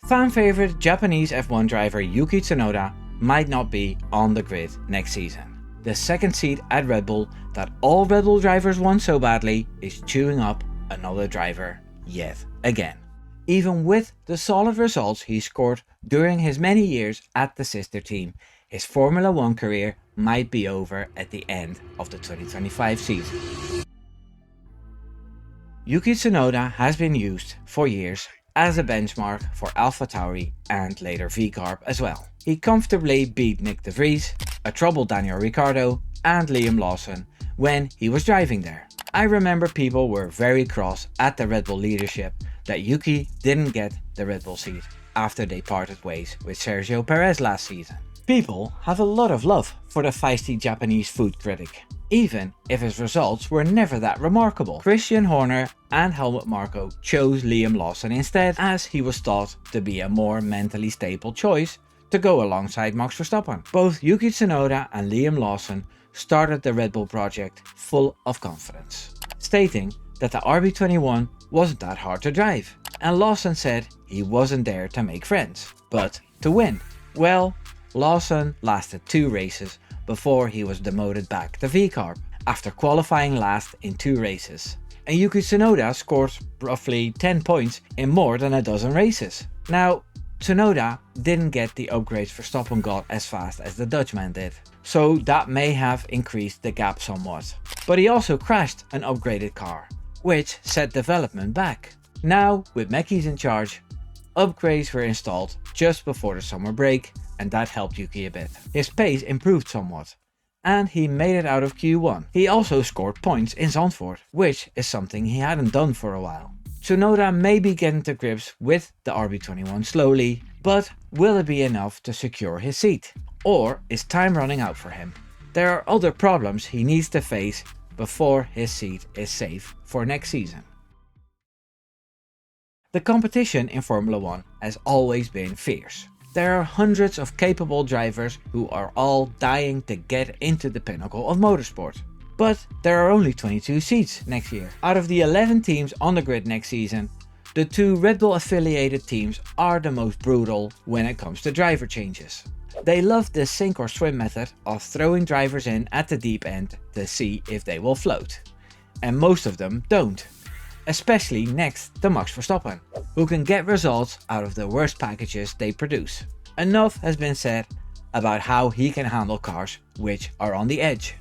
Fan favorite Japanese F1 driver Yuki Tsunoda might not be on the grid next season. The second seat at Red Bull that all Red Bull drivers want so badly is chewing up another driver yet again. Even with the solid results he scored during his many years at the sister team, his Formula 1 career might be over at the end of the 2025 season. Yuki Tsunoda has been used for years as a benchmark for AlphaTauri and later VCarb as well. He comfortably beat Nick de Vries, a troubled Daniel Ricciardo and Liam Lawson when he was driving there. I remember people were very cross at the Red Bull leadership that Yuki didn't get the Red Bull seat after they parted ways with Sergio Perez last season. People have a lot of love for the feisty Japanese food critic, even if his results were never that remarkable. Christian Horner and Helmut Marko chose Liam Lawson instead, as he was thought to be a more mentally stable choice to go alongside Max Verstappen. Both Yuki Tsunoda and Liam Lawson started the Red Bull project full of confidence, stating that the RB21 wasn't that hard to drive, and Lawson said he wasn't there to make friends, but to win. Well, Lawson lasted 2 races before he was demoted back to VCarb after qualifying last in 2 races, and Yuki Tsunoda scored roughly 10 points in more than a dozen races. Now, Tsunoda didn't get the upgrades Verstappen got as fast as the Dutchman did, so that may have increased the gap somewhat. But he also crashed an upgraded car, which set development back. Now, with Mekis in charge, upgrades were installed just before the summer break, and that helped Yuki a bit. His pace improved somewhat, and he made it out of Q1. He also scored points in Zandvoort, which is something he hadn't done for a while. Tsunoda may be getting to grips with the RB21 slowly, but will it be enough to secure his seat? Or is time running out for him? There are other problems he needs to face before his seat is safe for next season. The competition in Formula 1 has always been fierce. There are hundreds of capable drivers who are all dying to get into the pinnacle of motorsport. But there are only 22 seats next year. Out of the 11 teams on the grid next season, the 2 Red Bull affiliated teams are the most brutal when it comes to driver changes. They love the sink or swim method of throwing drivers in at the deep end to see if they will float. And most of them don't. Especially next to Max Verstappen, who can get results out of the worst packages they produce. Enough has been said about how he can handle cars which are on the edge.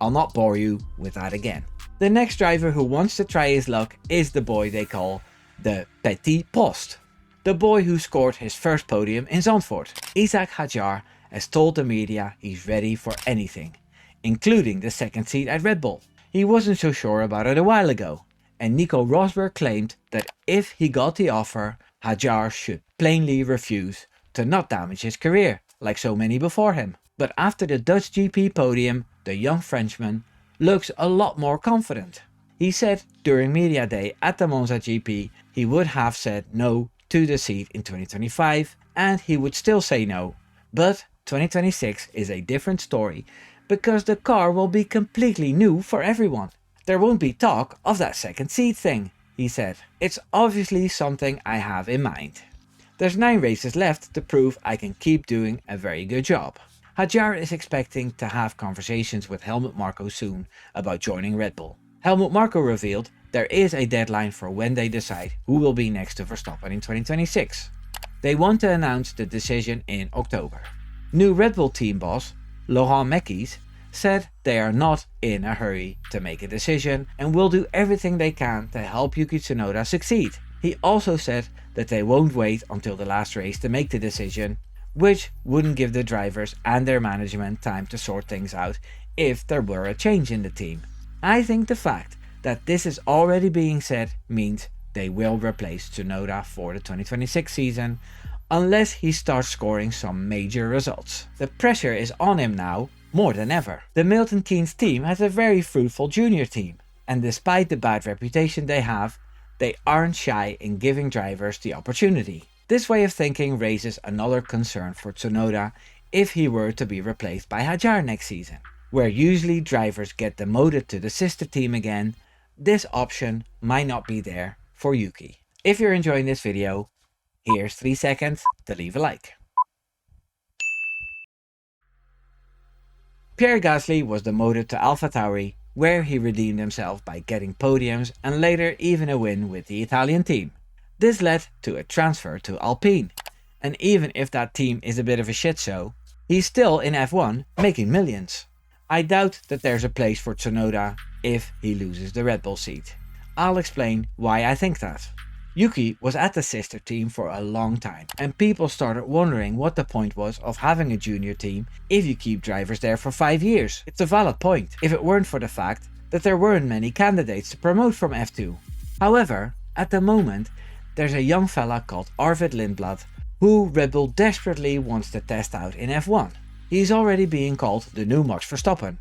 I'll not bore you with that again. The next driver who wants to try his luck is the boy they call the Petit Post. The boy who scored his first podium in Zandvoort. Isack Hadjar has told the media he's ready for anything, including the second seat at Red Bull. He wasn't so sure about it a while ago, and Nico Rosberg claimed that if he got the offer, Hadjar should plainly refuse to not damage his career, like so many before him. But after the Dutch GP podium, the young Frenchman looks a lot more confident. He said during media day at the Monza GP he would have said no to the seat in 2025 and he would still say no, but 2026 is a different story because the car will be completely new for everyone. There won't be talk of that second seat thing, he said. It's obviously something I have in mind. There's 9 races left to prove I can keep doing a very good job. Hadjar is expecting to have conversations with Helmut Marko soon about joining Red Bull. Helmut Marko revealed there is a deadline for when they decide who will be next to Verstappen in 2026. They want to announce the decision in October. New Red Bull team boss, Laurent Mekis, said they are not in a hurry to make a decision and will do everything they can to help Yuki Tsunoda succeed. He also said that they won't wait until the last race to make the decision, which wouldn't give the drivers and their management time to sort things out if there were a change in the team. I think the fact that this is already being said means they will replace Tsunoda for the 2026 season unless he starts scoring some major results. The pressure is on him now more than ever. The Milton Keynes team has a very fruitful junior team, and despite the bad reputation they have, they aren't shy in giving drivers the opportunity. This way of thinking raises another concern for Tsunoda if he were to be replaced by Hadjar next season. Where usually drivers get demoted to the sister team again, this option might not be there for Yuki. If you're enjoying this video, Here's 3 seconds to leave a like. Pierre Gasly was demoted to AlphaTauri, where he redeemed himself by getting podiums and later even a win with the Italian team. This led to a transfer to Alpine, and even if that team is a bit of a shit show, he's still in F1 making millions. I doubt that there's a place for Tsunoda if he loses the Red Bull seat. I'll explain why I think that. Yuki was at the sister team for a long time, and people started wondering what the point was of having a junior team if you keep drivers there for 5 years. It's a valid point, if it weren't for the fact that there weren't many candidates to promote from F2. However, at the moment, there's a young fella called Arvid Lindblad who Red Bull desperately wants to test out in F1. He's already being called the new Max Verstappen,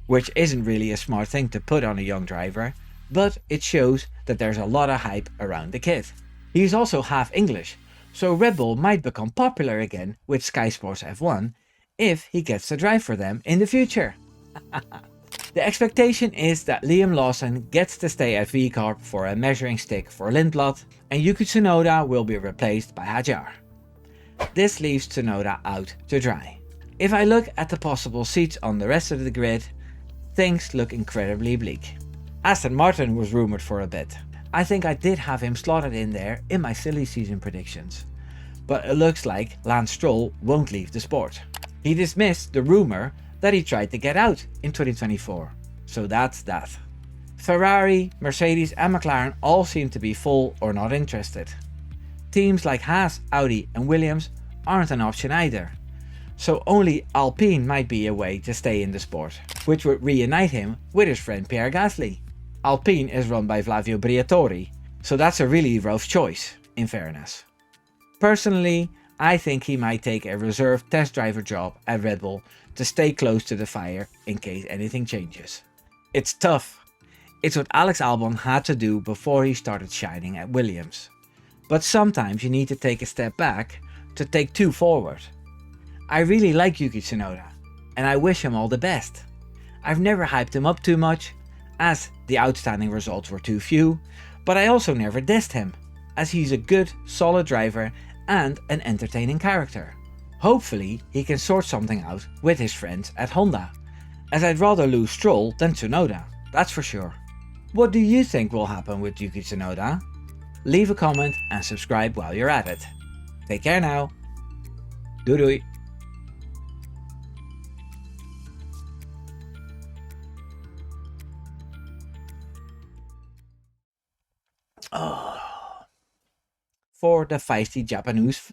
which isn't really a smart thing to put on a young driver, but it shows that there's a lot of hype around the kid. He's also half English, so Red Bull might become popular again with Sky Sports F1 if he gets to drive for them in the future. The expectation is that Liam Lawson gets to stay at V-Corp for a measuring stick for Lindblad, and Yuki Tsunoda will be replaced by Hajar. This leaves Tsunoda out to dry. If I look at the possible seats on the rest of the grid, things look incredibly bleak. Aston Martin was rumoured for a bit. I think I did have him slotted in there in my silly season predictions. But it looks like Lance Stroll won't leave the sport. He dismissed the rumour that he tried to get out in 2024. So that's that. Ferrari, Mercedes and McLaren all seem to be full or not interested. Teams like Haas, Audi and Williams aren't an option either. So only Alpine might be a way to stay in the sport, which would reunite him with his friend Pierre Gasly. Alpine is run by Flavio Briatore, so that's a really rough choice, in fairness. Personally, I think he might take a reserve test driver job at Red Bull to stay close to the fire in case anything changes. It's tough. It's what Alex Albon had to do before he started shining at Williams. But sometimes you need to take a step back to take 2 forward. I really like Yuki Tsunoda, and I wish him all the best. I've never hyped him up too much, as the outstanding results were too few, but I also never dissed him, as he's a good, solid driver and an entertaining character. Hopefully he can sort something out with his friends at Honda, as I'd rather lose Stroll than Tsunoda, that's for sure. What do you think will happen with Yuki Tsunoda? Leave a comment and subscribe while you're at it. Take care now. Doei doei. Voor de feisty Japanese